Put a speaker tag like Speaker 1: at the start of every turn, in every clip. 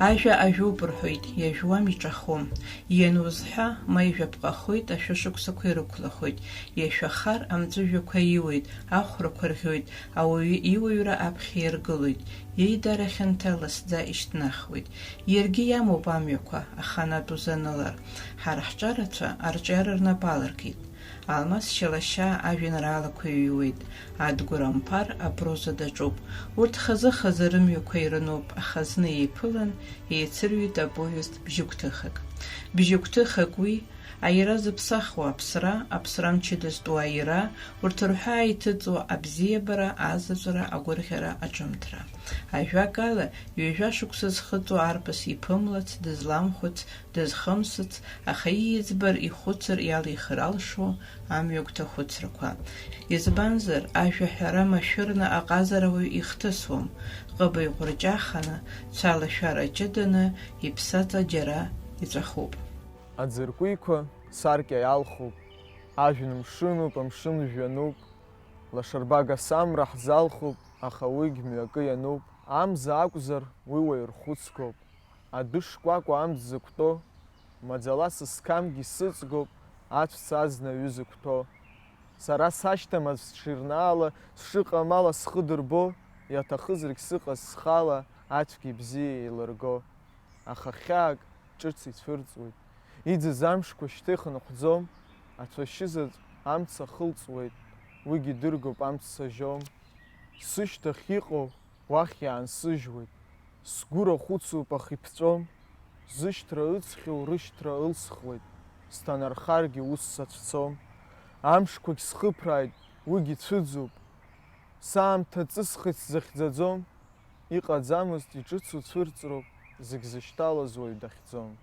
Speaker 1: Ажәа ажәоуп рҳәоит, иажәуам иҿахом. Ианузҳәа, ма ижәаԥҟахоит, ашәышықәсақәа ирықәлахоит. Иашәахар, амҵәыжәҩақәа иуеит, ахәрақәа рӷьоит, ауаҩы иуаҩра аԥхьа иргылоит. Иеидара хьанҭа ласӡа ишьҭнахуеит. Иаргьы иамоуп амҩақәа, аханатә узанылар. Ҳара ҳҿарацәа арҿиара рнапалыркит. Алмас Шалашаа ажәеинраалақәа иҩуеит. Адгәыр Ампар апроза даҿуп. Урҭ хазы-хазы рымҩақәа ирынуп, аха зны еиԥылан, еицырҩит апоезд бжьыгәҭыхак. Бжьыгәҭыхак уи, аира зыԥсахуа аԥсра, аԥсра мчыдазтәу аира, урҭ рҳәаа иҭыҵуа абзиабара, азаҵәра, агәырӷьара, аҿымҭра. Ажәакала, ҩажәа шықәса зхыҵуа арԥыс иԥымлац, дызламхәыц, дызхымсыц, аха ииӡбар, ихәыцыр, иалихыр алшо амҩагәҭа хәыцрақәа. Избанзар, ажәаҳәара машәырны аҟазаруаҩ ихҭысуам, ҟыба иҟәырҷаханы, цәалашәара ҷыданы, иԥсаҵа џьара иҵәахуп.
Speaker 2: Аӡыркәиқәа саркьа иалхуп, ажәҩан мшынуп, амшын жәҩануп, лашарбага самра ҳзалхуп, аха уигь мҩакы иануп. Амза акәзар, уи уаҩ рхәыцгоуп, адәы шкәакәа амҵ зықәтәо, маӡала сысқамгьы сыҵгоуп, аҵәца азна аҩы зықәҭәо. Сара сашьҭамыз сҽирнаала, сшыҟамала схы дырбо, иаҭахызаргь сыҟаз схала, ацәгьа бзиа еилырго. Аха хьаак ҿыц ицәырҵуеит, иӡыз амшқәа шьҭа ихынҳәӡом, ацәашьызаҵә амца хылҵуеит, уигьы дыргоуп амц сажьом. Сышьҭахь иҟоу уахь иаансыжьуеит, сгәы рахәыцуп, аха иԥҵәом, зышьҭра ыҵхьоу рышьҭра ылсхуеит, сҭанархаргьы ус сацәцом. Амшқәагь схыԥрааит, уигьы цәыӡуп, саамҭа ҵысхит сзахьӡаӡом, иҟаӡамызт иҿыцу цәырҵроуп, зегь зышьҭалаз уаҩ дахьӡом.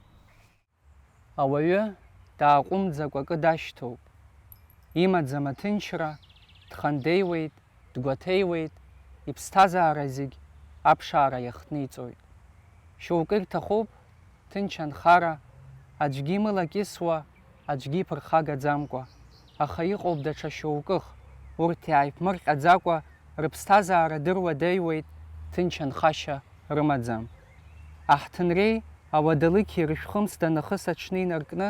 Speaker 3: Ауаҩы дааҟәымӡакәа акы дашьҭоуп, имаӡам аҭынчра, дхандеиуеит, дгәаҭеиуеит, иԥсҭазаара зегь аԥшаара иахҭниҵоит. Шьоукы ирҭахуп ҭынч анхара, аӡәгьы имылакьысуа, аӡәгьы иԥырхагаӡамкәа, аха иҟоуп даҽа шьоукых, урҭ иааиԥмырҟьаӡакәа, рыԥсҭазаара дыруадаҩуеит, ҭынч анхашьа рымаӡам. Аҳҭынреи ауадалықьи рышәхымсда нахыс аҽны инаркны,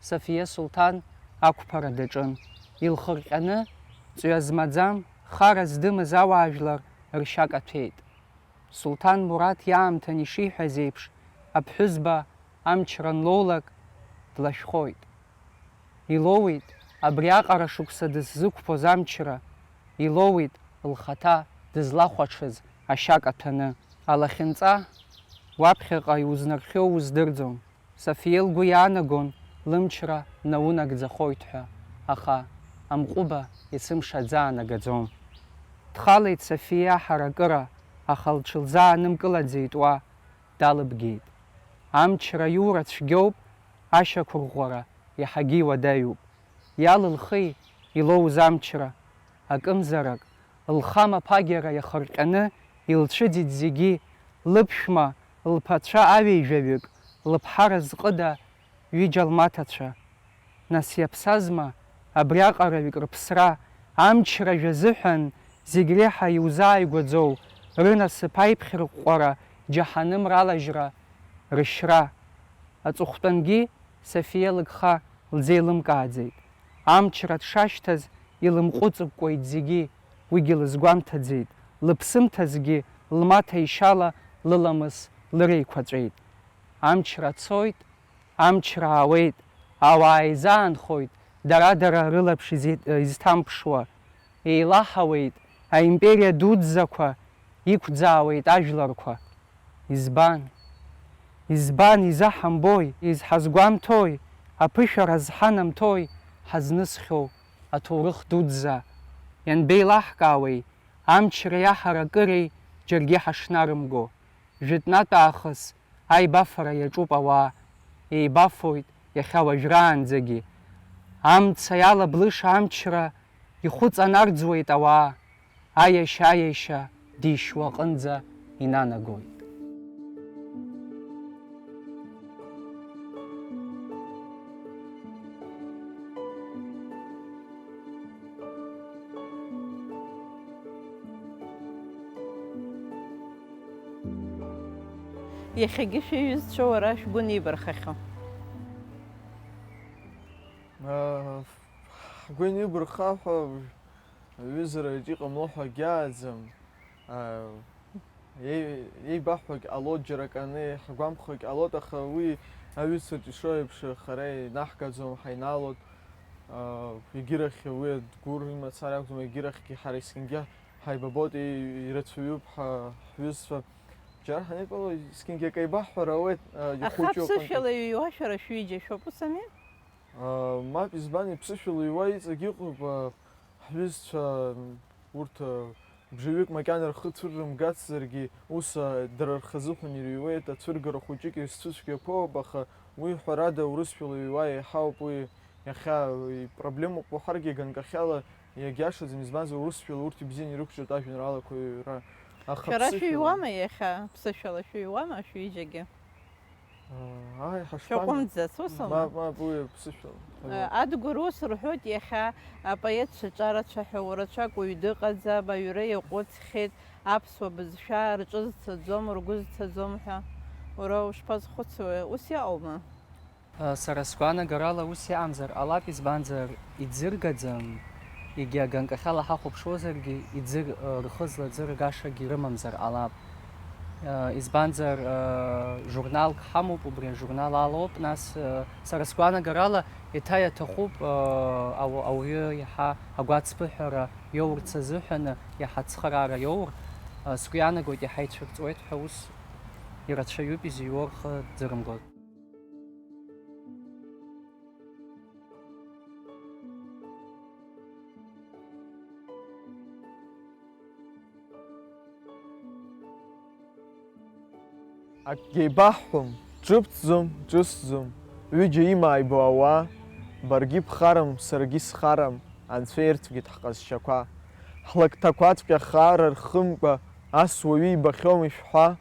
Speaker 3: Сафиа Сулҭан ақәԥара даҿын. Илхырҟьаны, ҵҩа змаӡам, хара здымыз ауаажәлар ршьак аҭәеит. Сулҭан Мураҭ иаамҭан ишиҳәаз еиԥш, аԥҳәызба амчра нлоулак длашәхоит. Илоуит абри аҟара шықәса дыззықәԥоз амчра, илоуит лхаҭа дызлахәаҽыз ашьак аҭәаны. Алахьынҵа уаԥхьаҟа иузнархьоу уздырӡом. Сафиа лгәы иаанагон лымчра наунагӡахоит ҳәа, аха амҟәыба ицымшаӡа анагаӡом. Дхалеит Сафиа ҳаракыра, аха лҽылзаанымкылаӡеит уа, далыбгеит. Амчра иура цәгьоуп, ашьақәырӷәӷәара иаҳагьы иуадаҩуп. Иалылхи илоуз амчра, акымзарак, лхама ԥагьара иахырҟьаны илцәыӡит зегьы, лыԥшәма, лԥацәа аҩеижәаҩык, лыԥҳара зҟыда ҩыџьа лмаҭацәа. Нас иаԥсазма абриаҟараҩык рыԥсра, амчра жәазыҳәан зегь реиҳа иузааигәаӡоу, рынасыԥ аиԥхьырҟәҟәара, џьаҳаным ралажьра, рышьра. Аҵыхәтәангьы Сафиа лыгха лзеилымкааӡеит. Амчра дшашьҭаз илымҟәыҵыкәкәеит зегьы, уигьы лызгәамҭаӡеит. Лыԥсымҭазгьы лмаҭа ишьала лыламыс лыреиқәаҵәеит. Амчра цоит, амчра аауеит, ауаа изаанхоит, дара-дара рылаԥш изҭамԥшуа. Еилаҳауеит аимпериа дуӡӡақәа, иқәӡаауеит ажәларқәа. Избан? Избан изаҳамбои, изҳазгәамҭои, аԥышәара зҳанамҭои, ҳазнысхьоу аҭоурых дуӡӡа. Ианбеилаҳкаауеи, амчра иаҳаракыреи џьаргьы ҳашнарымго. Жәытәнатә аахыс аибафара иаҿуп ауаа, еибафоит иахьа уажәраанӡагьы. Амца иалаблыша амчра ихәыҵанарӡуеит ауаа, аиашьа дишьуа аҟынӡа инанагоит.
Speaker 1: Иахьагьы шәиҩызцәа уара шәгәы нибархахьоу.
Speaker 2: Ҳгәы инибархап ҳәа аҩызараҿ иҟамло ҳәа агьааӡам. Еибаҳҳәогь ҟалоит џьара аканы, ҳгәамԥхогь ҟалоит, аха уи аҩызцәаҿ ишо еиԥш хара инаҳгаӡом, ҳаиналоит. Егьирахь уи адгәыр имацара акәӡам, егьирахьгьы ҳара есқьынгьы ҳаибабоит, ирацәаҩуп ҳҩызцәа. Џьара ҳанеиԥыло есқьынгьы акы еибаҳҳәар ауеит, ихәыҷуп.
Speaker 1: Аха ԥсышәала иҩуа шәара шәҩыџьа шәоуп, ус ами?
Speaker 2: Мап, избан, иԥсышәала иҩуа иҵегь иҟоуп ҳҩызцәа урҭ бжаҩык макьана рхы цәыррымгацзаргьы, ус дара рхазыҳәан ирыҩуеит, ацәыргара хәыҷык изцәыцәгьақәоуп, аха уи ҳәарада урысшәала иҩуа еиҳауп, уи иахьа ипроблемақәа уаҳаргьы ганкахьала иагьашаӡам, избанзар урысшәала урҭ ибзианы ирықәҿиоит ажәеинраалақәа иҩра.
Speaker 1: Шәара шәиҩуама иахьа ԥсышәала шәиҩуама шәҩыџьагьы? Шәаҟәымҵӡац, усума?
Speaker 2: Мап, уи ԥсышәала.
Speaker 1: Адгәыр ус рҳәоит иахьа апоетцәа ҿарацәа ҳәа уарацәак уаҩ дыҟаӡам, аҩра иаҟәыҵхьеит, аԥсуа бызшәа рҿы зцаӡом, ргәы зцаӡом ҳәа. Уара ушԥазхәыцуеи, ус иҟоума?
Speaker 3: Сара сгәаанагарала ус иаамзар ҟалап, избанзар иӡыргаӡам, егьи аганкахьала ҳахәаԥшуазаргьы рхы злаӡыргашагьы рымамзар ҟалап. Избанзар журналк ҳамоуп, убри ажурнал алоуп, нас сара сгәаанагарала еиҭа иаҭахуп ауаҩы иаҳа агәаҵԥыҳәара иоурц азыҳәаны, иаҳа ацхыраара иоур, сгәы иаанагоит иаҳа ицәырҵуеит ҳәа, ус ирацәаҩуп изыҩуа рхы дзырымгоит.
Speaker 2: Акгьы еибаҳҳәом, ҿыбҭӡом, ҿысҭӡом, ҩыџьа имааибо ауаа, баргьы бхарам, саргьы схарам, анцәа ирцәгьеит ҳҟазшьақәа. Ҳлакҭақәаҵәҟьа хаара рхымкәа, ас уаҩы ибахьоума ишәҳәа,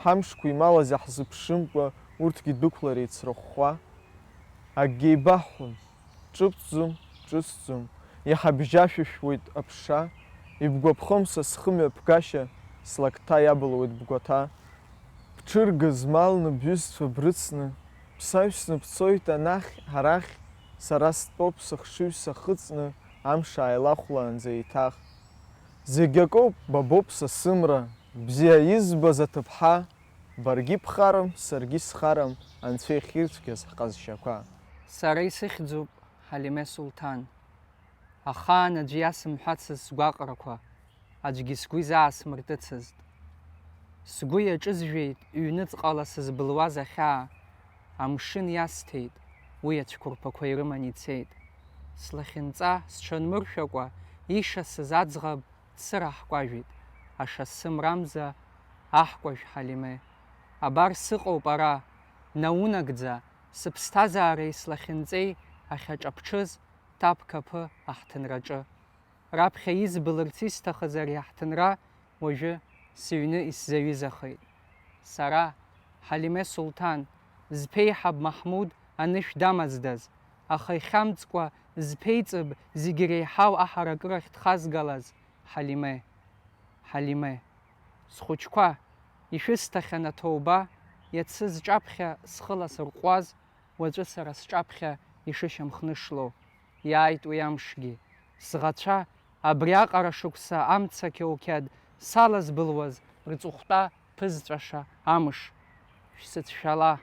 Speaker 2: ҳамшқәа ималаз иаҳзыԥшымкәа, урҭгьы дәықәлара ицрыхәхәа. Акгьы еибаҳҳәом, ҿыбҭӡом, ҿысҭӡом, иаҳа бжьашәышәуеит аԥша, ибгәаԥхом са схы мҩаԥгашьа, слакҭа иабылуеит бгәаҭа. Бҽырга змалны бҩызцәа брыцны, бсаҩсны бцоит анахь, арахь, сара стәоуп сыхшыҩ сахыҵны, амш ааилахәлаанӡа еиҭах. Зегь акоуп, бабоуп са сымра, бзиа избаз аҭыԥҳа, баргьы бхарам, саргьы схарам, анцәа иахьирцәгьаз ҳҟазшьақәа.
Speaker 3: Сара исыхьӡуп Ҳалиме Сулҭан. Ахаан аӡәы иасымҳәацыз сгәаҟрақәа, аӡәгьы сгәы изаасмыртыцызт. Сгәы иаҿызжәеит ҩныҵҟала сызбылуаз ахьаа, амшын иасҭеит, уи ацәқәырԥақәа ирыман ицеит. Слахьынҵа сҽанмыршәакәа, ишасыз аӡӷаб дсыраҳкәажәит, ашасы мрамза аҳкәажә Ҳалиме. Абар сыҟоуп ара, наунагӡа, сыԥсҭазаареи слахьынҵеи ахьаҿаԥҽыз таԥ-қаԥы аҳҭынраҿы. Раԥхьа избылырц исҭахыз ари аҳҭынра уажәы сыҩны исзаҩызахеит. Сара, Ҳалиме Сулҭан, зԥеиҳаб Маҳмуд анышә дамаздаз, аха ихьамҵкәа зԥеиҵыб зегьы реиҳау аҳаракырахь дхазгалаз Ҳалиме. Ҳалиме, схәыҷқәа, ишәысҭахьан аҭоуба, иацы зҿаԥхьа схы ласырҟәуаз, уаҵәы сара сҿаԥхьа ишышьамхнышло. Иааит уи амшгьы. Сӷацәа абриаҟара шықәса амца қьоуқьад салазбылуаз рҵыхәтәа ԥызҵәаша амыш. Шәсыцәшәала,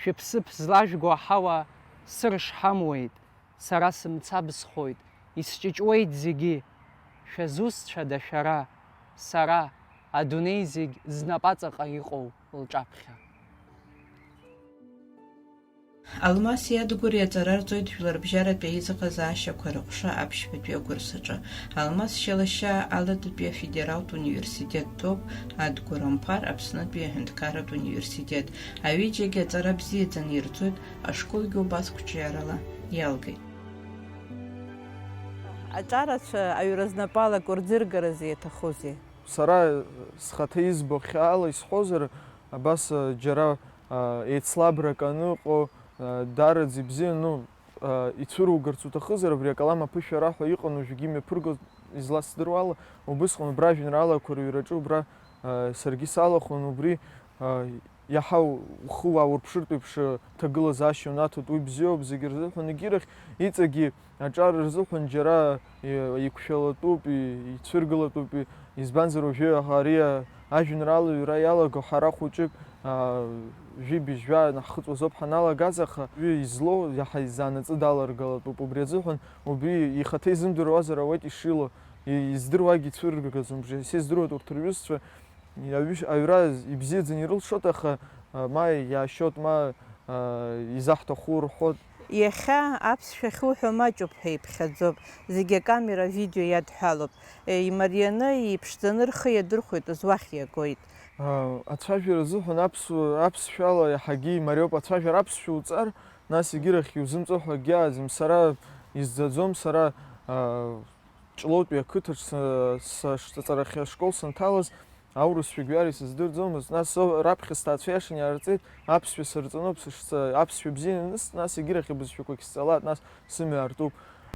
Speaker 3: шәыԥсыԥ злажәго аҳауа сыршҳамуеит, сара сымцабзхоит, исҷыҷуеит зегьы. Шәазусҭцәада шәара, сара адунеи зегь знапаҵаҟа иҟоу лҿаԥхьа.
Speaker 1: Алмаси Адгәыри аҵара рҵоит жәларбжьаратәи аизыҟазаашьақәа рыҟәша аԥшьбатәи агәырсаҿы. Алмас Шалашава Алатәи афедералтә университеттоуп, Адгәыр Ампар Аԥснытәи аҳәынҭқарратә университет. Аҩыџьагьы аҵара бзиаӡаны ирҵоит, ашколгьы убас қәҿиарала иалгеит. Аҿарацәа аҩра знапалак урӡыргаразы иаҭахузеи?
Speaker 2: Сара схаҭа избо хьаала исҳәозар, абас џьара еицлабрак аныҟоу, дараӡ ибзианы ицәыругарц уҭахызар, абри акалам аԥышәара ҳәа иҟан уажәгьы имҩаԥырго изласдыруала, убысҟан убра ажәеинраалақәа рыҩраҿы убра саргьы салахәын, убри иаҳа ухы уааурԥшыртә еиԥш ҭагылазаашьа унаҭоит, уи бзиоуп зегьы рзыҳәан, егьирахь иҵегьы аҿар рзыҳәан џьара иқәшәалатәуп, ицәыргалатәуп, избанзар уажәы ари ажәеинраала аҩра иалаго ҳара хәыҷык жәибжь-жәа ҳхыҵуазоуп ҳаналагаз, аха уи излоу иаҳа изаанаҵы даларгалатәуп. Убри азыҳәан убри ихаҭа изымдыруазар ауеит ишило, издыруагьы ицәыргазом, исеиздыруеит урҭ рҩызцәа аҩра ибзиаӡаны ирылшоит, аха ма иаашьоит, ма изаҳҭаху рҳәоит.
Speaker 1: Иахьа аԥсшәа ахьуҳәо маҷуп ҳәа иԥхьаӡоп, зегьы акамера видео иадҳәалоуп, имарианы иԥшӡаны рхы иадырхәоит, уахь иагоит.
Speaker 2: Ацәажәара азыҳәан аԥсшәала иаҳагьы имариоуп. Ацәажәара аԥсшәа уҵар, нас егьирахь иузымҵо ҳәа акгьы сара изӡаӡом, сара ҷлоутәи ақыҭаҿ сҿаҵарахьы ашкол санҭалаз аурысшәа гәҩар исыздырӡомызт. Нас раԥхьа сҭаацәа иашан иаарҵеит, аԥсшәа сырҵоноуп, аԥсшәа бзиа ианысҵ, нас егьирахь абызшәақәагь сҵалат, нас сымҩа аартуп.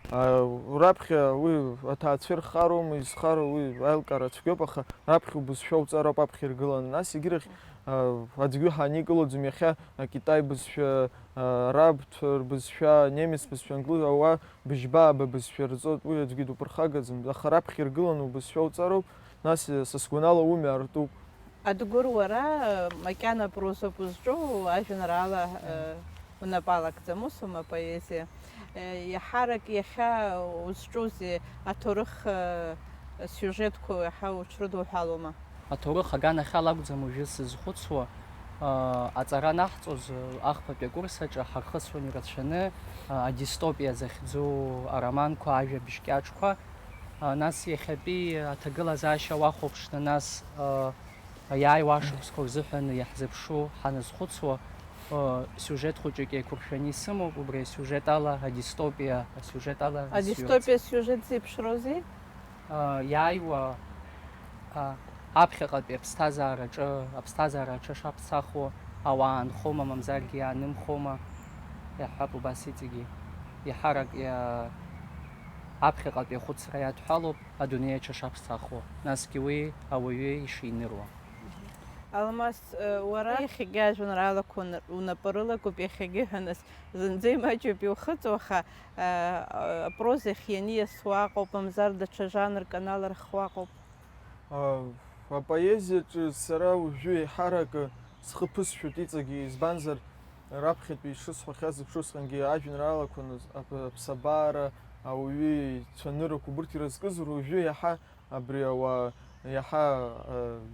Speaker 2: Раԥхьа уи аҭаацәа ирхароума, изхароу уи аилкаара цәгьоуп, аха раԥхьа убызшәа уҵароуп аԥхьа иргыланы. Нас егьирахь аӡәгьы ҳааникылаӡом, иахьа акитай бызшәа, араб рбызшәа, немец бызшәа, ауаа быжьбааба бызшәа рҵоит, уи аӡәгьы дуԥырхагаӡом, аха раԥхьа иргыланы убызшәа уҵароуп, нас са сгәанала умҩа аартуп.
Speaker 1: Адгәыр, уара макьана прозоуп узҿу, ажәеинраала унапалакӡам, усума апоезиа? Иаҳарак иахьа узҿузи аҭоурых сиужетқәа иаҳа уҽрыдуҳәалома?
Speaker 3: Аҭоурых аганахьала акәӡам уажәы сызхәыцуа, аҵара наҳҵоз ахԥатәи акурсаҿы ҳархысуан ирацәаны адистопиа захьӡу ароманқәа, ажәабжь кьаҿқәа. Нас иахьатәи аҭагылазаашьа уахәаԥшны, нас иааиуа ашықәсқәа рзыҳәан иаҳзыԥшу ҳаназхәыцуа сиужет хәыҷык еиқәыршәаны исымоуп, убри асиужет ала адистопиа, асиужет ала
Speaker 1: адистопиа сиужет зеиԥшроузеи?
Speaker 3: Иааиуа аԥхьаҟатәи аԥсҭазаараҿы шаԥсахуа ауаа аанхома, мамзаргьы иаанымхома, иаҳҳәап убас иҵегьы. Иаҳарак аԥхьаҟатәи ахәыцра иадҳәалоуп адунеи аҿы шаԥсахуа, насгьы уи ауаҩы ишиныруа.
Speaker 1: Алмас, уара иахьагьы ажәеинраалақәа унапы рылагоуп, иахьагьы ҳәа нас зынӡа имаҷуп иухыҵуа, аха апроза ахь ианиасуа аҟоуп, мамзар даҽа жанрк аналархуа аҟоуп.
Speaker 2: Апоезиаҿы сара уажәы еиҳарак схы ԥысшәоит иҵегьы, избанзар раԥхьатәи ишысҳәахьаз еиԥш усҟангьы ажәеинраалақәа, аԥсабаара, ауаҩы ицәанырақәа убырҭ ирызкызар, уажәы иаҳа абри ауаа иаҳа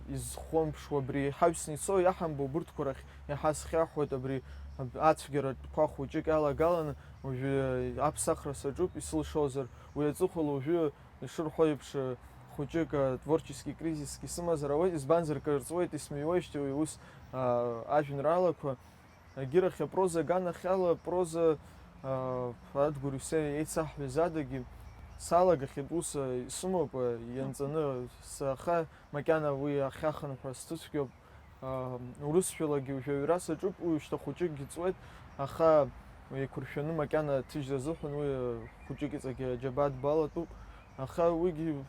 Speaker 2: изхәамԥшуа, абри ҳаҩсны ицо иаҳамбо убырҭқәа рахь иаҳа схьаҳәуеит, абри ацәгьаратәқәа хәыҷык иалагаланы уажәы аԥсахра саҿуп исылшозар, уи аҵыхәала уажәы ишырҳәо еиԥш хәыҷык творчески кризиск исымазар ауеит, избанзар кырҵуеит, исмыҩуеижьҭеи уи ус ажәеинраалақәа. Егьирахь апроза аганахьала, апроза Адгәыр еицаҳҳәаз адагьы салагахьеит, ус исымоуп ианҵаны, аха макьана уи ахьахынҳәа сҭыцәгьоуп, урысшәалагьы уажәы аҩра саҿуп, уи шьҭа хәыҷыкгьы ҵуеит, аха еиқәыршәаны макьана аҭыжьра азыҳәан уи хәыҷык иҵегьы аџьабаа дбалатәуп, аха уигьы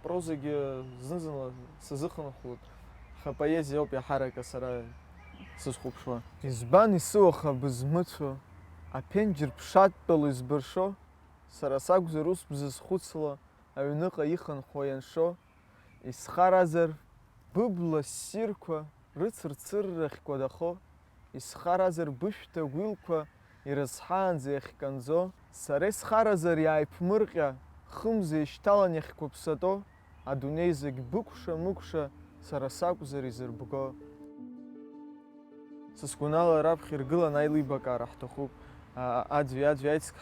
Speaker 2: прозагьы зны-зынла сазыхынҳәлоит, аха поезиа ауп иаҳарак сара сызхәаԥшуа. Избан исыуаха бызмыцәо, аԥенџьыр ԥшатәала избыршо, сара сакәзар ус бзызхәыцло, аҩныҟа ихынҳәуа ианшо, исхаразар быбла ссирқәа рыцырцыррахь кәадахо, исхаразар бышәҭа гәилқәа ирызҳаанӡа иахьканӡо, сара исхаразар иааиԥмырҟьа, хымза ишьҭалан иахьқәыԥсато, адунеи зегь быкәша-мыкәша, сара сакәзар изырбго. Сасгәанала раԥхьа иргылан аилибакаара ҳҭахуп, аӡәи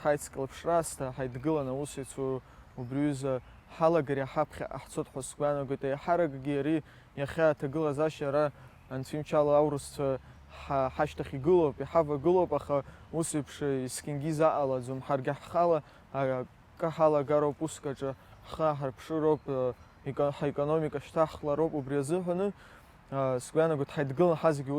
Speaker 2: ҳаицклаԥшра аасҭа ҳаидгылан аус иацу убри аҩыза ҳалагар иаҳаԥхьа ҳцот ҳәа сгәанагоит. Иаҳаракгьы ари иахьа аҭагылазаашьа ара анцәинчала аурысцәа ҳашьҭахь игылоуп, иҳавагылоуп, аха ус еиԥш есқьынгьы изаҟалаӡом. Ҳаргьы ҳхала акы ҳалагароуп, уск аҿы ҳхы ҳарԥшыроуп, ҳаекономика шьҭаҳхлароуп. Убри азыҳәаны сгәанагоит ҳаидгылан ҳазегьы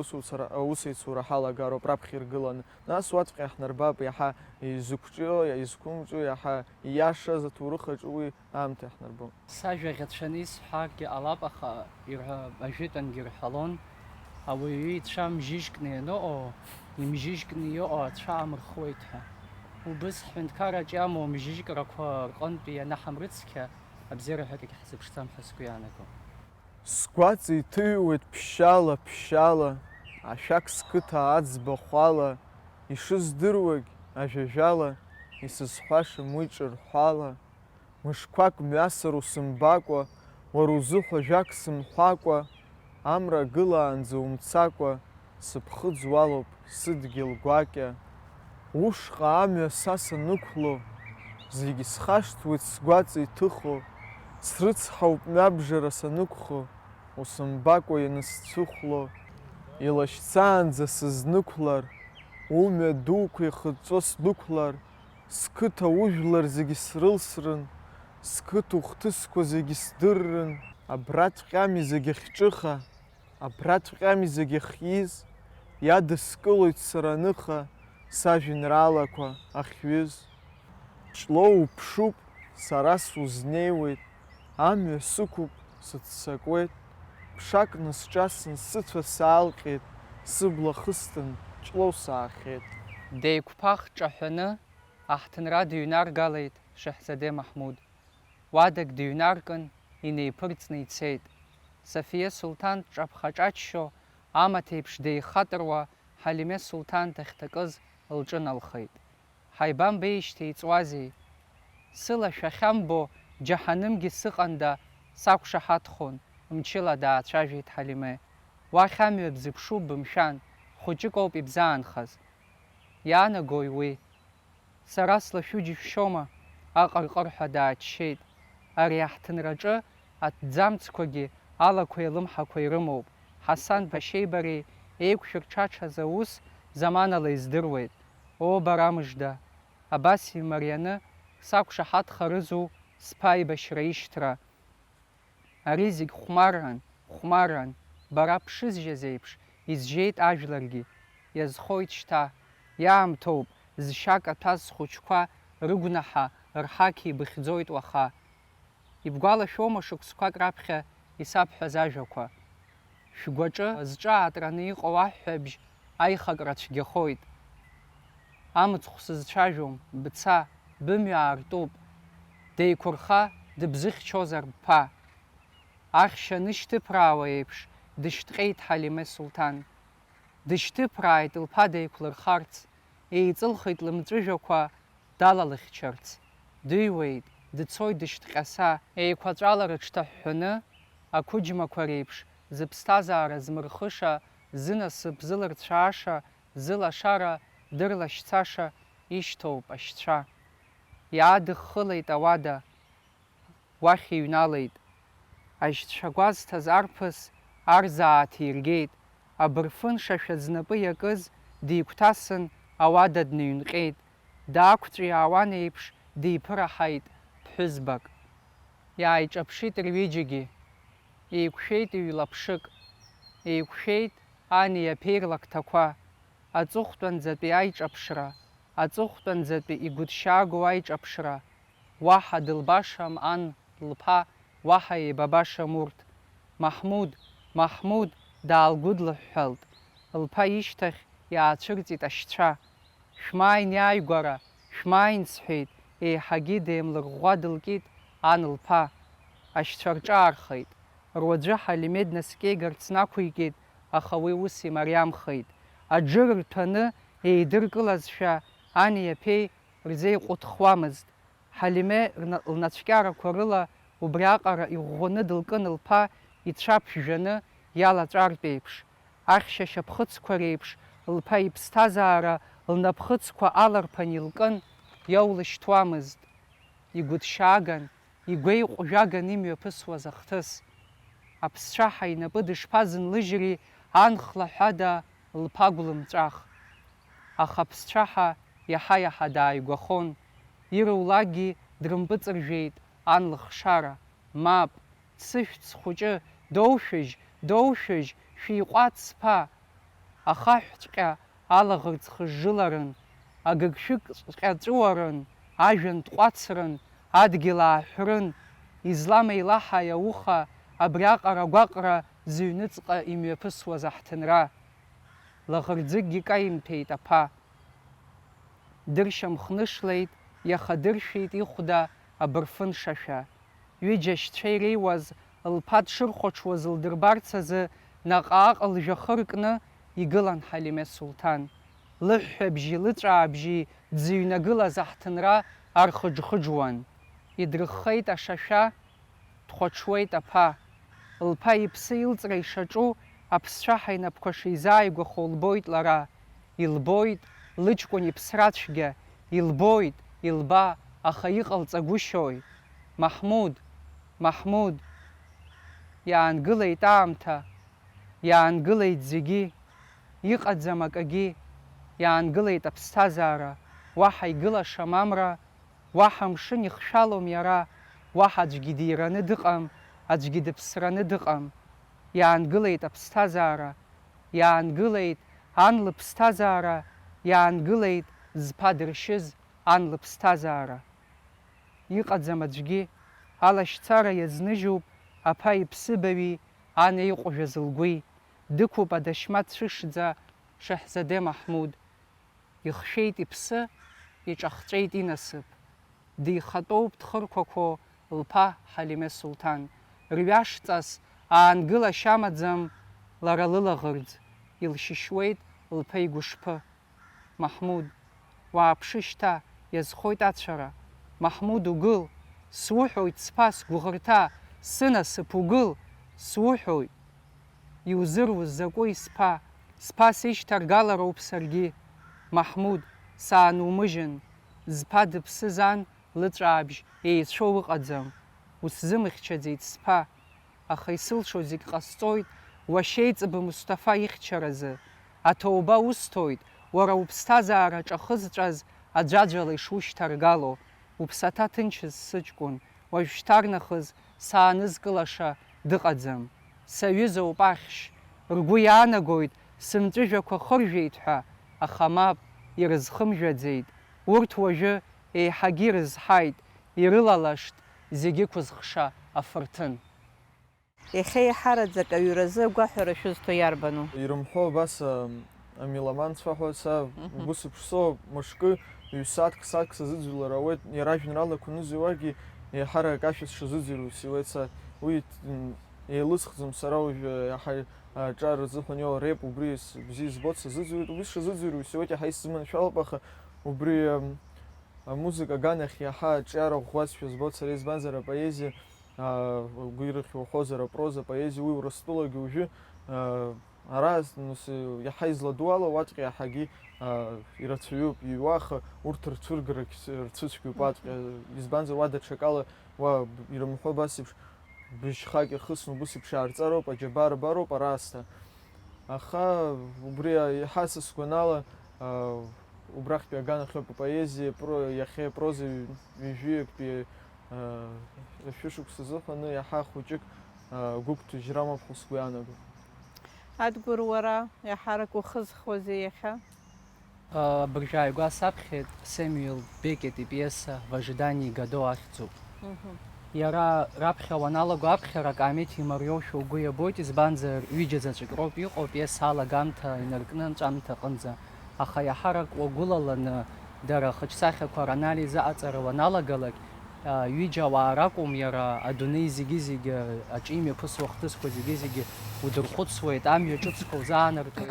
Speaker 2: аусеицура ҳалагароуп раԥхьа иргыланы. Нас уаҵәҟьа иаҳнарбап иаҳа изықәҿио, изқәымҿу, иаҳа ииашаз аҭоурых аҿы уи аамҭа иаҳнарбом.
Speaker 3: Сажәа ӷьацәаны исҳәаргьы ҟалап, аха ажәытәангьы ирҳәалон, ауаҩы ицәа мжьыжькны ианыҟоу, имжьыжькны иҟоу ацәа амырхуеит ҳәа. Убыс ҳҳәынҭқарраҿ иамоу мжьыжькрақәа рҟынтәи ианаҳамрыцқьа, абзиараҳәатәгьы ҳзыԥшӡам ҳәа сгәы иаанагом.
Speaker 2: Сгәаҵа иҭыҩуеит ԥшьшьала, ԥшьшьала, ашәак сқыҭа аӡбахә ала, ишыздыруагь ажәажәала, исызҳәашам уи ҿырҳәала. Мышқәак мҩасыр усымбакәа, уара узыҳәа ажәак сымҳәакәа, амра гылаанӡа умцакәа, сыԥхыӡ уалоуп сыдгьыл гәакьа. Ушҟа амҩа са санықәло, зегьы схашҭуеит сгәаҵа иҭыхо, срыцҳауп мҩабжара санықәхо, усымбакәа ианысцәыхәло. Илашьцаанӡа сызнықәлар, умҩа дуқәа ихыҵәҵәо сдәықәлар, сқыҭа ужәлар зегьы срылсрын, сқыҭа ухҭысқәа зегьы сдыррын. Абраҵәҟьами зегьы ахьҿыха, абраҵәҟьами зегьы ахьиз, иадыскылоит сара аныха, сажәеинраалақәа ахьҩыз. Ҷлоу уԥшуп, сара сузнеиуеит, амҩа сықәуп, сыццакуеит, ԥшак нысҿасын сыцәа саалҟьеит, сыбла хыстын ҷлоу саахьеит.
Speaker 3: Деиқәԥах ҿаҳәаны, аҳҭынра дыҩнаргалеит Шаҳзаде Маҳмуд. Уадак дыҩнаркын, инеиԥырҵны ицеит. Сафиа Сулҭан дҿаԥха-ҿаччо, амаҭ еиԥш деихатыруа, Ҳалиме Сулҭан дахьҭакыз лҿыналхеит. Ҳаибамбеижьҭеи иҵуазеи? Сыла шәахьамбо, џьаҳанымгьы сыҟанда, сақәшаҳаҭхон, мчыла даацәажәеит Ҳалиме. Уахь амҩа бзыԥшу бымшәан, хәыҷык ауп ибзаанхаз. Иаанагои уи? Сара слашәу џьышәшьома? Аҟырҟырҳәа дааччеит. Ари аҳҭынраҿы аҭӡамцқәагьы алақәеи алымҳақәеи ирымоуп. Ҳасан Ԥашьеи бареи еиқәшәырҽаҽаз аус заманала издыруеит. О, бара мыжда, абас имарианы сақәшаҳаҭхарызу сԥа аибашьра ишьҭра. Ари зегь хәмарран, хәмарран, бара бшызжьаз еиԥш изжьеит ажәларгьы. Иазхоит шьҭа, иаамҭоуп зшьак аҭәаз схәыҷқәа рыгәнаҳа рҳақь ибыхьӡоит уаха. Ибгәалашәома шықәсқәак раԥхьа исабҳәаз ажәақәа? Шәгәаҿы зҿы аатраны иҟоу аҳәҳәабжь аихакра цәгьахоит. Амыцхә сызцәажәом, бца, бымҩа аартуп. Деиқәырха дыбзыхьчозар бԥа. Ахьшьа нышьҭыԥраауа еиԥш дышьҭҟьеит Ҳалиме Сулҭан. Дышьҭыԥрааит лԥа деиқәлырхарц, еиҵылхит лымҵәыжәақәа далалыхьчарц. Дыҩуеит, дцоит дышьҭҟьаса, еиқәаҵәала рыҽҭаҳәҳәаны, ақәыџьмақәа реиԥш зыԥсҭазаара змырхыша, зынасыԥ зылырцәааша, зылашара дырлашьцаша ишьҭоуп ашьцәа. Иаадыххылеит ауада, уахь иҩналеит. Ажьцәа гәазҭаз арԥыс арза ааҭиргеит. Абырфын шашәа знапы иакыз дигәҭасын ауада дныҩнҟьеит. Даақәҵәиаауан еиԥш диԥыраҳаит ԥҳәызбак. Иааиҿаԥшит рҩыџьегьы. Еиқәшәеит ҩ-лаԥшык. Еиқәшәеит ани аԥеи рлакҭақәа. Аҵыхәтәанӡатәи аиҿаԥшра, аҵыхәтәанӡатәи игәыҭшьаагоу аиҿаԥшра. Уаҳа дылбашам ан лԥа, уаҳа еибабашам урҭ. Маҳмуд, Маҳмуд даалгәыдлыҳәҳәалт. Лԥа ишьҭахь иаацәырҵит ашьцәа. Шәмааин иааигәара, шәмааин сҳәеит, еиҳагьы деимлырӷәӷәа дылкит ан лԥа. Ашьцәа рҿаархеит. Руаӡәы Ҳалиме днаскьеигарц нақәикит, аха уи ус имариамхеит. Аџыр рҭәаны еидыркылазшәа ани аԥеи рзеиҟәыҭхуамызт. Ҳалиме лнацәкьарақәа рыла убриаҟара иӷәӷәаны дылкын лԥа ицәа ԥжәаны иалаҵәартә еиԥш. Ахьшьа шьапхыцқәа реиԥш лԥа иԥсҭазаара лнапхыцқәа аларԥан илкын, иаулышьҭуамызт. Игәыҭшьааган, игәеиҟәжәаган имҩаԥысуаз ахҭыс. Аԥсцәаҳа инапы дышԥазынлыжьри анхлаҳәада лԥа гәлымҵәах. Аха аԥсцәаҳа иаҳа-иаҳа дааигәахон. Ирулакгьы дрымпыҵыржәеит ан лыхшара. Мап, дсышәҭ схәыҷы, доушәыжь, доушәыжь, шәиҟәаҵ сԥа. Ахаҳәҵәҟьа алаӷырӡ хыжжыларын, агыгшәыгҵәҟьа ҵәуарын, ажәҩан тҟәацрын, адгьыл ааҳәрын, излам еилаҳа иауха, абриаҟара гәаҟра зыҩныҵҟа имҩаԥысуаз аҳҭынра, лаӷырӡыкгьы каимҭәеит аԥа. Дыршьамхнышлеит, иахадыршәеит ихәда абырфын шашәа. Ҩыџьа ашьцәа иреиуаз лԥа дшырхәаҽуаз лдырбарц азы наҟ-ааҟ лжәахы ркны игылан Ҳалиме Сулҭан. Лыҳәҳәабжьи лыҵәаабжьи дзыҩнагылаз аҳҭынра архыџхыџуан. Идрыххеит ашашәа, дхәаҽуеит аԥа. Лԥа иԥсы илҵра ишаҿу аԥсцәаҳа инапқәа шизааигәахо лбоит лара. Илбоит лыҷкәын иԥсрацәгьа, илбоит, илба, аха иҟалҵагәышьои. Маҳмуд, Маҳмуд, иаангылеит аамҭа, иаангылеит зегьы, иҟаӡам акагьы, иаангылеит аԥсҭазаара, уаҳа игылашам амра, уаҳа мшын ихшәалом иара, уаҳа аӡәгьы дираны дыҟам, аӡәгьы дыԥсраны дыҟам. Иаангылеит аԥсҭазаара, иаангылеит ан лыԥсҭазаара, иаангылеит зԥа дыршьыз ан лыԥсҭазаара. Иҟаӡам аӡәгьы, алашьцара иазныжьуп аԥа иԥсыбаҩи, ан еиҟәжәаз лгәи. Дықәуп адашьма цәышӡа Шаҳзаде Маҳмуд. Ихшәеит иԥсы, иҿахҵәеит инасыԥ. Дихатәоуп дхырқәақәо лԥа Ҳалиме Сулҭан. Рҩашҵас аангылашьа амаӡам лара лылаӷырӡ. Илшьышьуеит лԥа игәышԥы. Маҳмуд, уааԥшы шьҭа, иазхоит ацәара. Маҳмуд, угыл, суҳәоит сԥа, сгәыӷырҭа, сынасыԥ, угыл, суҳәоит. Иузыруз закәи сԥа, сԥа сишьҭаргалароуп саргьы. Маҳмуд, саанумыжьын, зԥа дыԥсыз ан лыҵәаабжь еицәоу ыҟаӡам. Усзымыхьчаӡеит сԥа, аха исылшо зегь ҟасҵоит уашьеиҵбы Мусҭафа ихьчаразы. Аҭоуба усҭоит, уара уԥсҭазаара ҿахызҵәаз аӡәаӡәала ишушьҭаргало. Уԥсаҭа ҭынчыз сыҷкәын, уажәшьҭарнахыз саанызкылаша дыҟаӡам. Саҩызоуп ахьшь, ргәы иаанагоит сымҵәыжәақәа хыржәеит ҳәа, аха мап, ирызхымжәаӡеит. Урҭ уажәы еиҳагьы ирызҳаит, ирылалашт зегьы ықәызхша афырҭын.
Speaker 1: Иахьа иҳараӡак аҩразы агәаҳәара шәызҭо иарбану?
Speaker 2: Ирымҳәо абас амиламанцәа ҳәа са угәы сыԥшсо мышкы ҩ-сааҭк сазыӡырҩлар ауеит, иара ажәеинраалақәа анызыҩуагьы еиҳарак ашәа сшазыӡырҩуа сиуеит са. Уи еилысхӡом сара уажәы иаҳа ҿар рзыҳәан иоуа реп убри бзиа избоит сазыӡырҩуеит, убри сшазыӡырҩуа сиуеит, иаҳа исзыманшәалоуп, аха убри амузыка аганахь иаҳа ҿиара ӷәӷәазшәа збоит сара, избанзар апоезиа угәы ирыхьуа уахозар апроза, апоезиа уи Урыстәылагьы уажәы ара иаҳа изладу ала уаҵәҟьа иаҳагьы ирацәаҩуп, иҩуа, аха урҭ рцәыргарагь рцәыцәгьоуп уаҵәҟьа. Избанзар уа даҽакала уа ирымҳәо абас еиԥш бжьхак ихысны убас еиԥш аарҵароуп, аџьабаа рбароуп араасҭа. Аха убри иаҳа са сгәанала убрахьтәи аганахьоуп апоезиа, иахьа апроза ҩажәиактәи ашәышықәса зыҳәаны иаҳа хәыҷык гәыгәҭажьра амоуп ҳәа сгәы иаанагоит.
Speaker 1: Адгәыр, уара иаҳарак ухызхуазеи иахьа?
Speaker 3: Абыржәааигәа саԥхьеит Сэмюел Бекет ипиеса В ожидании Годо ахьӡуп. Иара раԥхьа уаналаго аԥхьара акаамеҭ имариоушәа угәы иабоит, избанзар ҩыџьа заҵәык роуп иҟоу пиеса алагамҭа инаркны анҵәамҭа аҟынӡа. Аха иаҳарак уагәылаланы дара ахаҿсахьақәа ранализ аҟаҵара уаналагалак, ҩыџьа ауаа ракәым, иара адунеи зегьы-зегьы аҿы имҩаԥысуа ахҭысқәа зегьы-зегьы удырхәыцуеит, амҩа ҿыцқәа узаанартуеит,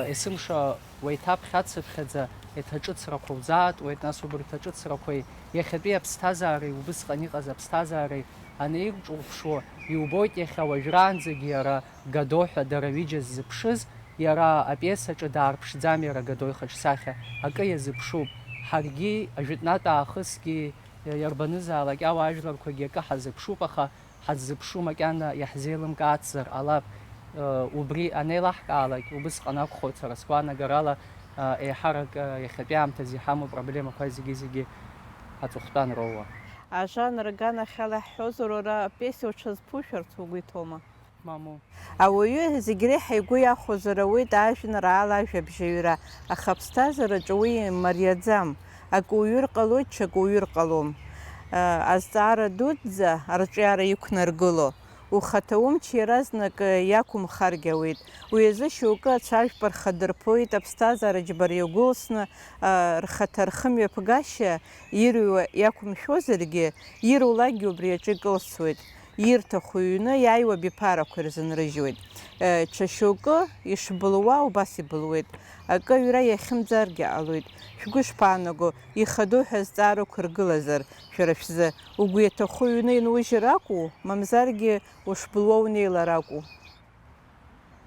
Speaker 3: есымша уеиҭаԥхьа ацыԥхьаӡа еиҭаҿыцрақәа узаатуеит, нас убарҭ аҿыцрақәеи иахьатәи аԥсҭазаареи, убысҟан иҟаз аԥсҭазаареи анеиҿурԥшуа, иубоит иахьа уажәраанӡагьы иара Годо ҳәа дара ҩыџьа ззыԥшыз, иара апиесаҿы даарԥшӡам иара Годо ихаҿсахьа, акы иазыԥшуп. Ҳаргьы ажәытәнатә аахысгьы иарбанызаалак ауаажәларқәагьы акы ҳазыԥшуп, аха ҳаззыԥшу макьана иаҳзеилымкаацзар ҟалап. Убри анеилаҳкаалак убысҟан акәхоит сара сгәаанагарала еиҳарак иахьатәи аамҭазы иҳамоу проблемақәа зегьы-зегьы аҵыхәтәан роуа.
Speaker 1: Ажанр аганахьала ҳҳәозар, уара апиеса уҽазԥушәарц угәы иҭоума?
Speaker 3: Маму.
Speaker 1: Ауаҩы зегь реиҳа игәы иахәозар ауеит ажәеинраала ажәабжьаҩра, аха аԥсҭазаараҿы уи мариаӡам. Акы уҩыр ҟалоит, ҽакы уҩыр ҟалом. Азҵаара дуӡӡа арҿиара иқәнаргыло. ухаҭа умч иаразнак иақәымхаргьы ауеит. Уи азы шьоукы ацәажәпа рхадырԥоит, аԥсҭазаара џьбара иагәылсны рхаҭа рхымҩаԥгашьа ирҩуа иақәымшәозаргьы, ирулагьы убри аҿы икылсуеит. Ирҭаху иҩны иааиуа биԥарақәа ирзынрыжьуеит. Ҽа шьоукы ишбылуа убас ибылуеит. Акы аҩра иахьымӡаргьы ҟалоит. Шәгәы шԥаанаго, ихадоу ҳәа зҵаарақәа ргылазар, шәара шәзы угәы иаҭаху иҩны инужьыр акәу, мамзаргьы ушбылуа унеилар акәу?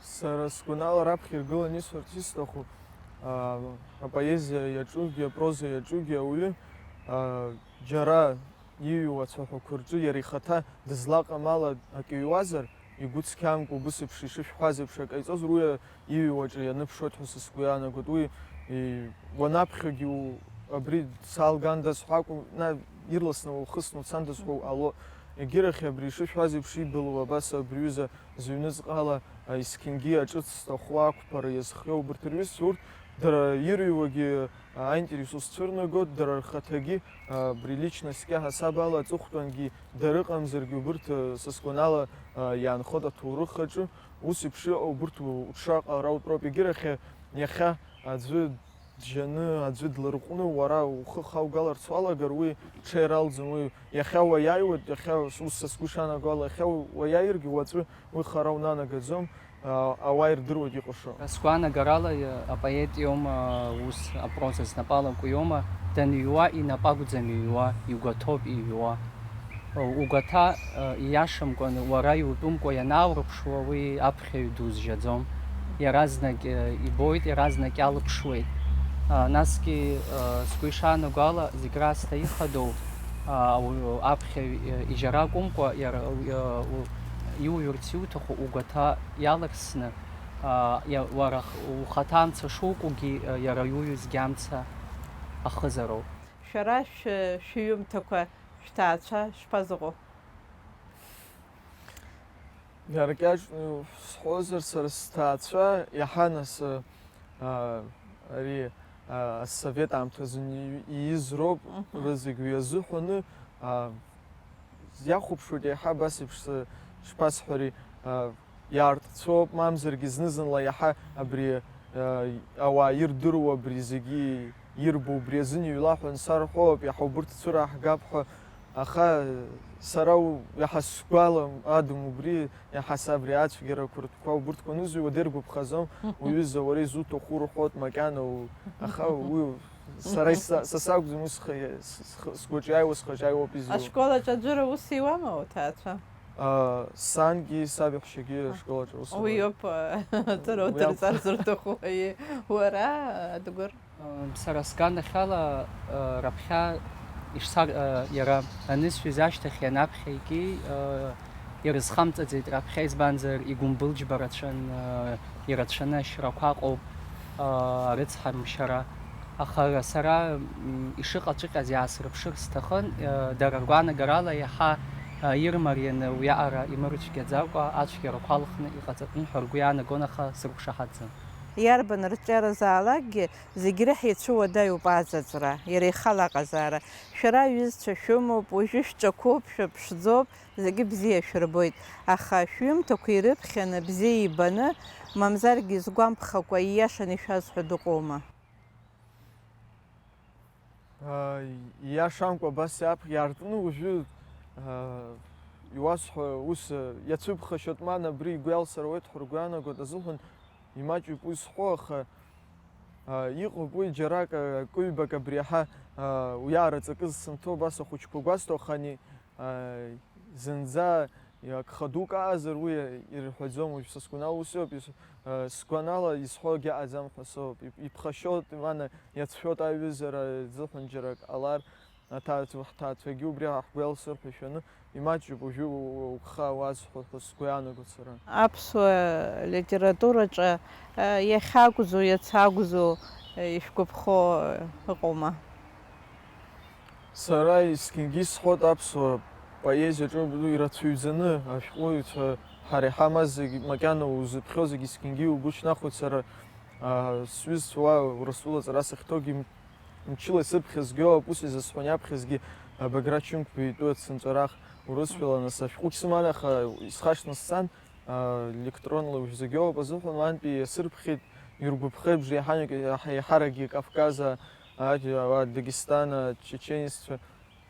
Speaker 2: Сара сгәанала раԥхьа иргыланы исҳәарц исҭаху, апоезиа иаҿугьы, апроза иаҿугьы ауаҩы џьара иҩуа ацәаҳәақәа рҿы иара ихаҭа дызлаҟам ала акы иҩуазар, игәы цқьамкәа убыс еиԥш ишышәҳәаз еиԥш акаиҵозар, уи иҩуаҿы ианыԥшуеит ҳәа сгәы иаанагоит. Уи уанаԥхьогьы абри салгандаз ҳәа акәым, ирласны ухысны уцандаз ҳәа ҟало. Егьирахь абри ишышәҳәаз еиԥш ибылуа абас абри аҩыза зыҩныҵҟала есқьынгьы аҿыц зҭаху ақәԥара иазхиоу убарҭ рҩызцәа, урҭ дара ирҩуагьы аинтерес узцәырнагоит, дара рхаҭагьы абри личносткьа ҳасаб ала аҵыхәтәангьы дарыҟамзаргьы убарҭ са сгәанала иаанхоит аҭоурых аҿы. Ус еиԥш иҟоу убарҭ уҽшаҟара утәроуп. Егьирахь иахьа аӡәы джьаны, аӡәы дларҟәны уара ухы хаугаларц уалагар, уи ҽеиралӡам. Уи иахьа уаиааиуеит, иахьа ус са сгәы шаанаго ала, иахьа уаиааиргьы уаҵәы уи хара унанагаӡом. Ауаа ирдыруеит иҟашо.
Speaker 3: Сгәаанагарала апоет иоума, ус апроза знапаламкәа иоума, даныҩуа инапы акәӡам иҩуа, игәаҭоуп иҩуа. Угәаҭа ииашамкәаны уара иутәымкәа ианаурԥшуа, уи аԥхьаҩ дузжьаӡом. Иаразнак ибоит, иаразнак иалԥшуеит. Насгьы сгәы ишаанаго ала, зегь раасҭа ихадоу аԥхьаҩ ижьара акәымкәа, иуҩырц иуҭаху угәаҭа иаларсны, уара ухаҭа амца шуҟоугьы, иара иуҩызгьы амца ахызароуп.
Speaker 1: Шәара шәҩымҭақәа шәҭаацәа шԥазыҟоу?
Speaker 2: Иаркьаҿны сҳәозар, сара сҭаацәа иаҳа нас ари асовет аамҭазы ииз роуп, рызегь ҩазыхәаны иахәаԥшуеит иаҳа абас еиԥш шԥасҳәари, иаарҭцәоуп, мамзаргьы зны-зынла иаҳа абри ауаа ирдыруа абри зегьы ирбо убри азын иҩлаҳәан сарҳәоуп, иаҳа убарҭ цәыраҳгап ҳәа. Аха сара иаҳа сгәалам адым убри, иаҳа абри ацәгьарақәа ртәқәа убарҭқәа анызыҩуа дыргәаԥхаӡом. Уҩыза уара изуҭаху рҳәоит макьана, аха уи сара са сакәӡам, уи сгәаҿы иааиуа схаҿааиуоуп изиуа.
Speaker 1: Ашколаҿ аӡәыр аус иуама уҭаацәа?
Speaker 2: Сангьы сабиҳәшьагьы ашколаҿы аус иуеит.
Speaker 1: Уи ауп аҵара удырҵарц рҭаху, уара Адгәыр?
Speaker 3: Сара сганахьала раԥхьа иара анысҳәоз ашьҭахь ианаԥхьаигьы ирызхамҵаӡеит раԥхьа, избанзар игәымбылџьба ирацәаны ашьрақәа аҟоуп, арыцҳармшьара. Аха сара ишыҟаҵәҟьаз иаасырԥшыр сҭахын, дара ргәаанагарала иаҳа ирмарианы уиаҟара имырцәгьаӡакәа ацәгьарақәа алхны иҟаҵатәын ҳәа ргәы иаанагон, аха сырқәшаҳаҭӡам.
Speaker 1: Иарбан рҿиаразаалакгьы зегь реиҳа ицәуадаҩуп аӡаҵәра, иара ихала аҟазаара. Шәара аҩызцәа шәымоуп, уажәы шәҿақәоуп, шәаԥшӡоуп, зегьы бзиа шәырбоит. Аха шәҩымҭақәа ирыԥхьаны бзиа ибаны, мамзаргьы згәамԥхакәа ииашаны ишәазҳәо дыҟоума?
Speaker 2: Ииашамкәа абас иаартны уажәы иуасҳәо ус иацәыԥхашьоит, ман абри игәы иалсыруеит ҳәа ргәы иаанагоит азыҳәан имаҷуп уи сҳәо, аха иҟоуп уи џьарак кыҩбак абри иаҳа уиаара ҵакыз сымҭо абас ахәыҷқәа гәасҭо, аха зынӡа агха дук аазар уи ирҳәаӡом. Уажә са сгәанала ус иоуп, сгәанала изҳәо агьаҟаӡам ҳәа соуп. Иԥхашьоит, мана иацәшәоит аҩызара зыҳәан џьара ҟалар, ҳҭаацәагьы убри ҳгәы иалсыр ҳәа шәаны имаҷуп уажәы угха уазҳәо ҳәа сгәы иаанагоит сара.
Speaker 1: Аԥсуа литератураҿы иахьакәзу, иацакәзу ишәгәаԥхо ыҟоума?
Speaker 2: Сара есқьынгьы исҳәоит аԥсуа поезиаҿы ирацәаҩӡаны ашәҟәыҩҩцәа ҳара иҳамаз зегьы макьана узыԥхьо зегьы есқьынгьы угәы ҽнахуеит. Сара сҩызцәа уа Урыстәыла аҵара сахьҭоугьы мчыла исыԥхьазгьо, ус изысҳәон иаԥхьазгьы баграчунг битует центрах урусвела на сашхуч саманаха исхашна сан электронлы узегео базухан ванпи сырбхит юргубхеб жиханик хараги Кавказа Дагестана чеченство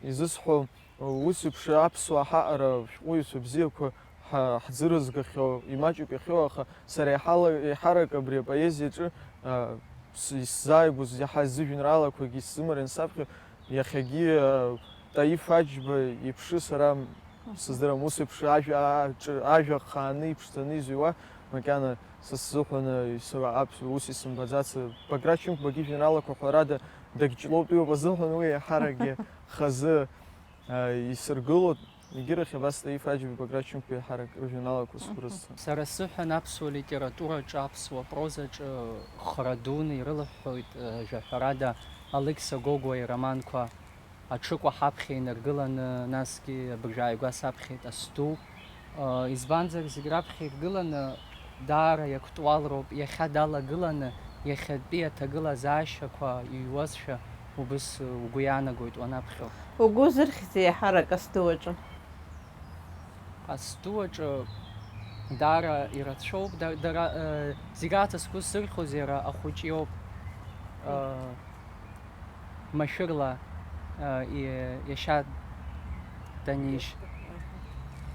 Speaker 2: изысхо усипши апсуа хаара уису бзиақәа ҳзырызгахьоу имаҷуп иахьоу аха сара иҳарак абри апоезиаҿы исзааигәаз иаҳа зыжәеинраалақәагьы исзымаран саԥхьа иахьагьы Таиф Аџьба иԥшы сара сыздырам ус еиԥш ажәа хааны иԥшӡаны изҩуа макьана са сзыҳәан ус исымбаӡац Баграт багьы жәеинраалақәа ҳәарада дагьҷлоуп иоуп азыҳәан уи иаҳаракгьы хазы исыргылоит егьырахь абас Таиф Аџьба Баграт иаҳарак ржәеинраалақәа сгәрызцан.
Speaker 3: Сара сыҳәан аԥсуа литератураҿы, аԥсуа прозаҿы хра дуны ирылыҳәҳәоит жәаҳәарада Алекса Гогәа ироманқәа аҽыкәа ҳаԥхьа инаргыланы, насгьы абыржәааигәа саԥхьеит асту. Избанзар зегь раԥхьа иргыланы даара иактуалроуп, иахьа далагыланы иахьатәи аҭагылазаашьақәа иҩуазшәа убыс угәы иаанагоит уанаԥхьо.
Speaker 1: Угәы зырхьзеи иаҳарак астуаҿы?
Speaker 3: Астуаҿы даара ирацәоуп, зегь аҵа сгәы зырхьоз иара ахәыҷ иоуп, машәырла иашьа данишь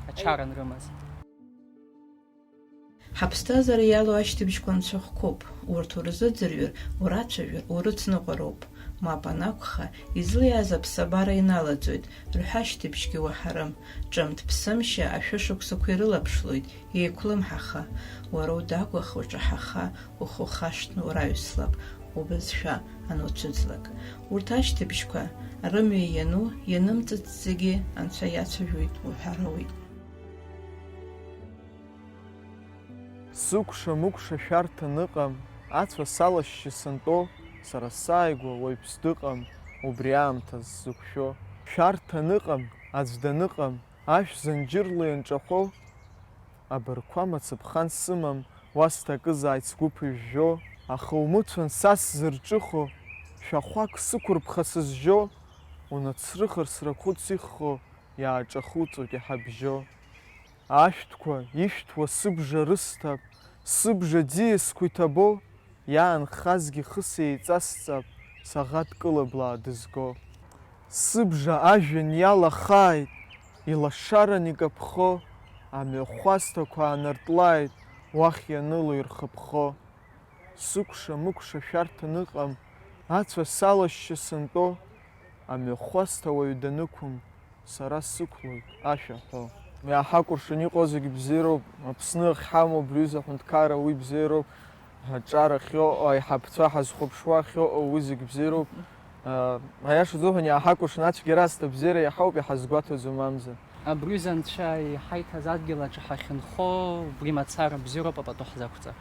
Speaker 3: ачара нрымаз.
Speaker 1: Ҳаԥсҭазаара иалоу ашьҭыбжьқәа нцәахәқәоуп, урҭ урзыӡырҩыр, урацәажәар, урыцныҟәароуп. Мап анакәха, излиааз аԥсабара иналаӡоит, рҳәашьҭыбжьгьы уаҳарым, ҿымҭ-ԥсымшьа ашәышықәсақәа ирылаԥшлоит, еиқәлымҳаха, уара удагәаха, уҿаҳаха, ухы ухашҭны ураҩслап, убызшәа ануцәыӡлак. Урҭ ашьҭыбжьқәа рымҩа иану, ианымҵыц зегьы анцәа иацәажәоит уҳәарауеит.
Speaker 2: Сыкәша-мыкәша шәарҭан ыҟам, ацәа салашьшьы сынтәо, сара сааигәа уаҩԥс дыҟам, убри аамҭаз сзықәшәо. Шәарҭан ыҟам, аӡә даныҟам, ашә зынџьырла ианҿахәо, абарқәа мацыԥхан сымам, уа сҭакызааит сгәы ԥыжәжәо, аха умыцәан са сзырҿыхо, шәахәак сықәырԥха сызжьо, унацрыхыр рахәыц иххо, иааҿахуҵоит иҳабжьо. Ашәҭқәа ишәҭуа сыбжа рысҭап, сыбжа ӡиасқәа иҭабо, иаанхазгьы хыс еиҵасҵап, саӷадкылаблаа дызго. Сыбжа ажәҩан иалахааит, илашаран икаԥхо, амҩахәасҭақәа аанартлааит, уахь ианыло ирхыԥхо. Сыкәша-мыкәша шәарҭан ыҟам, ацәа салашьшьы сынтәо, амҩахәасҭа уаҩ данықәым, сара сықәлоит ашәаҳәо. Иаҳакәыршан иҟоу зегьы бзиароуп, Аԥсны ахьҳамоу брҩыза аҳәынҭқарра уи бзиароуп, аҿар ахьыҟоу, аиҳабацәа ҳазхәаԥшуа ахьыҟоу уи зегьы бзиароуп. Аиаша азыҳәан иаҳакәыршан ацәгьарасҭа абзиара иаҳауп, иҳазгәаҭаӡом мамзар.
Speaker 3: Абрҩыза анцәа иҳаиҭаз адгьыл аҿы ҳахьынхо, убри мацара бзиароуп апату ҳзақәҵа.